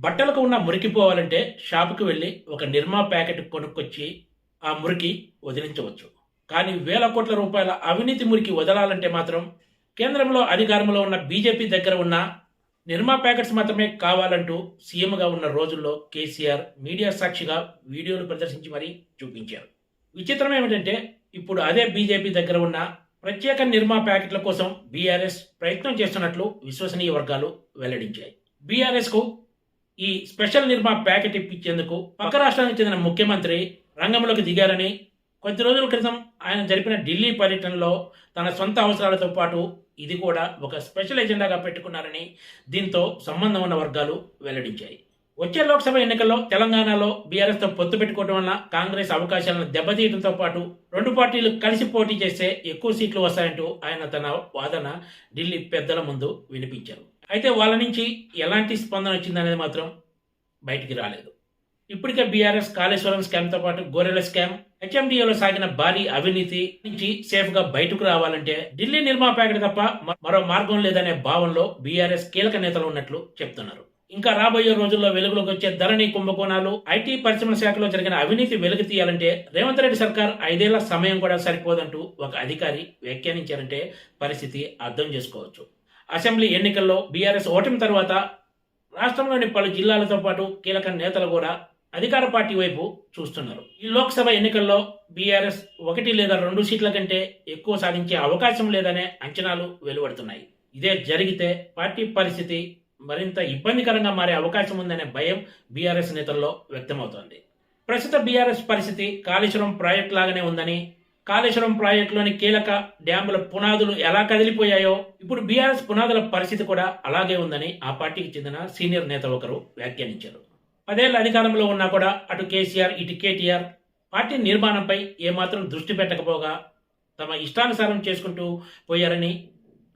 బట్టలకు ఉన్న మురికి పోవాలంటే షాపుకి వెళ్ళి ఒక నిర్మా ప్యాకెట్ కొనుక్కొచ్చి ఆ మురికి వదిలించవచ్చు. కానీ వేల కోట్ల రూపాయల అవినీతి మురికి వదలాలంటే మాత్రం కేంద్రంలో అధికారంలో ఉన్న బీజేపీ దగ్గర ఉన్న నిర్మా ప్యాకెట్స్ మాత్రమే కావాలంటూ సీఎంగా ఉన్న రోజుల్లో కేసీఆర్ మీడియా సాక్షిగా వీడియోలు ప్రదర్శించి మరీ చూపించారు. విచిత్రం ఏమిటంటే ఇప్పుడు అదే బీజేపీ దగ్గర ఉన్న ప్రత్యేక నిర్మా ప్యాకెట్ల కోసం బీఆర్ఎస్ ప్రయత్నం చేస్తున్నట్లు విశ్వసనీయ వర్గాలు వెల్లడించాయి. బీఆర్ఎస్కు ఈ స్పెషల్ నిర్మా ప్యాకెట్ ఇప్పించేందుకు పక్క రాష్ట్రానికి చెందిన ముఖ్యమంత్రి రంగంలోకి దిగారని, కొద్ది రోజుల క్రితం ఆయన జరిపిన ఢిల్లీ పర్యటనలో తన సొంత అవసరాలతో పాటు ఇది కూడా ఒక స్పెషల్ ఎజెండాగా పెట్టుకున్నారని దీంతో సంబంధం ఉన్న వర్గాలు వెల్లడించాయి. వచ్చే లోక్సభ ఎన్నికల్లో తెలంగాణలో బీఆర్ఎస్తో పొత్తు పెట్టుకోవడం వల్ల కాంగ్రెస్ అవకాశాలను దెబ్బతీయడంతో పాటు రెండు పార్టీలు కలిసి పోటీ చేస్తే ఎక్కువ సీట్లు వస్తాయంటూ ఆయన తన వాదన ఢిల్లీ పెద్దల ముందు వినిపించారు. అయితే వాళ్ళ నుంచి ఎలాంటి స్పందన వచ్చిందనేది మాత్రం బయటికి రాలేదు. ఇప్పటికే బీఆర్ఎస్ కాళేశ్వరం స్కామ్తో పాటు గొర్రెల స్కామ్, హెచ్ఎండిఏలో సాగిన భారీ అవినీతి నుంచి సేఫ్గా బయటకు రావాలంటే ఢిల్లీ నిర్మా ప్యాకెట్ తప్ప మరో మార్గం లేదనే భావనలో బీఆర్ఎస్ కీలక నేతలు ఉన్నట్లు చెప్తున్నారు. ఇంకా రాబోయే రోజుల్లో వెలుగులోకి వచ్చే ధరణి కుంభకోణాలు, ఐటీ పరిశ్రమల శాఖలో జరిగిన అవినీతి వెలుగు తీయాలంటే రేవంత్ రెడ్డి సర్కార్ 5 ఏళ్ల సమయం కూడా సరిపోదంటూ ఒక అధికారి వ్యాఖ్యానించారంటే పరిస్థితి అర్థం చేసుకోవచ్చు. అసెంబ్లీ ఎన్నికల్లో బీఆర్ఎస్ ఓటమి తర్వాత రాష్ట్రంలోని పలు జిల్లాలతో పాటు కీలక నేతలు కూడా అధికార పార్టీ వైపు చూస్తున్నారు. ఈ లోక్సభ ఎన్నికల్లో బీఆర్ఎస్ 1 లేదా 2 సీట్ల కంటే ఎక్కువ సాధించే అవకాశం లేదనే అంచనాలు వెలువడుతున్నాయి. ఇదే జరిగితే పార్టీ పరిస్థితి మరింత ఇబ్బందికరంగా మారే అవకాశం ఉందనే భయం బీఆర్ఎస్ నేతల్లో వ్యక్తమవుతోంది. ప్రస్తుత బీఆర్ఎస్ పరిస్థితి కాళేశ్వరం ప్రాజెక్టు లాగానే ఉందని, కాళేశ్వరం ప్రాజెక్టులోని కీలక డ్యాముల పునాదులు ఎలా కదిలిపోయాయో ఇప్పుడు బీఆర్ఎస్ పునాదుల పరిస్థితి కూడా అలాగే ఉందని ఆ పార్టీకి చెందిన సీనియర్ నేత ఒకరు వ్యాఖ్యానించారు. 10 ఏళ్ల అధికారంలో ఉన్నా కూడా అటు కేసీఆర్ ఇటు కేటీఆర్ పార్టీ నిర్మాణంపై ఏమాత్రం దృష్టి పెట్టకపోగా తమ ఇష్టానుసారం చేసుకుంటూ పోయారని,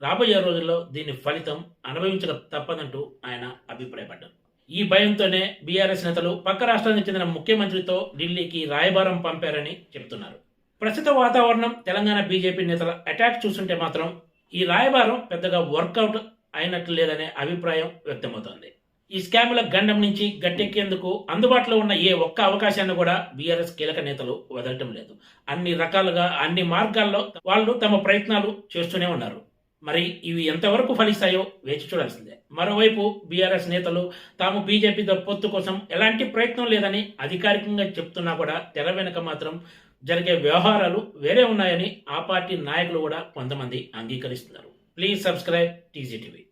రాబోయే రోజుల్లో దీని ఫలితం అనుభవించక తప్పదంటూ ఆయన అభిప్రాయపడ్డారు. ఈ భయంతోనే బీఆర్ఎస్ నేతలు పక్క రాష్ట్రానికి చెందిన ముఖ్యమంత్రితో ఢిల్లీకి రాయబారం పంపారని చెబుతున్నారు. ప్రస్తుత వాతావరణం, తెలంగాణ బీజేపీ నేతల అటాక్ చూస్తుంటే మాత్రం ఈ రాయబారం పెద్దగా వర్కౌట్ అయినట్లు లేదనే అభిప్రాయం వ్యక్తమవుతోంది. ఈ స్కాముల గండం నుంచి గట్టెక్కేందుకు అందుబాటులో ఉన్న ఏ ఒక్క అవకాశాన్ని కూడా బీఆర్ఎస్ కీలక నేతలు వదలటం లేదు. అన్ని రకాలుగా అన్ని మార్గాల్లో వాళ్ళు తమ ప్రయత్నాలు చేస్తూనే ఉన్నారు. మరి ఇవి ఎంతవరకు ఫలిస్తాయో వేచి చూడాల్సిందే. మరోవైపు బీఆర్ఎస్ నేతలు తాము బీజేపీతో పొత్తు కోసం ఎలాంటి ప్రయత్నం లేదని అధికారికంగా చెప్తున్నా కూడా తెర వెనుక మాత్రం జరిగే వ్యవహారాలు వేరే ఉన్నాయని ఆ పార్టీ నాయకులు కూడా కొంతమంది అంగీకరిస్తున్నారు. Please subscribe TGTV.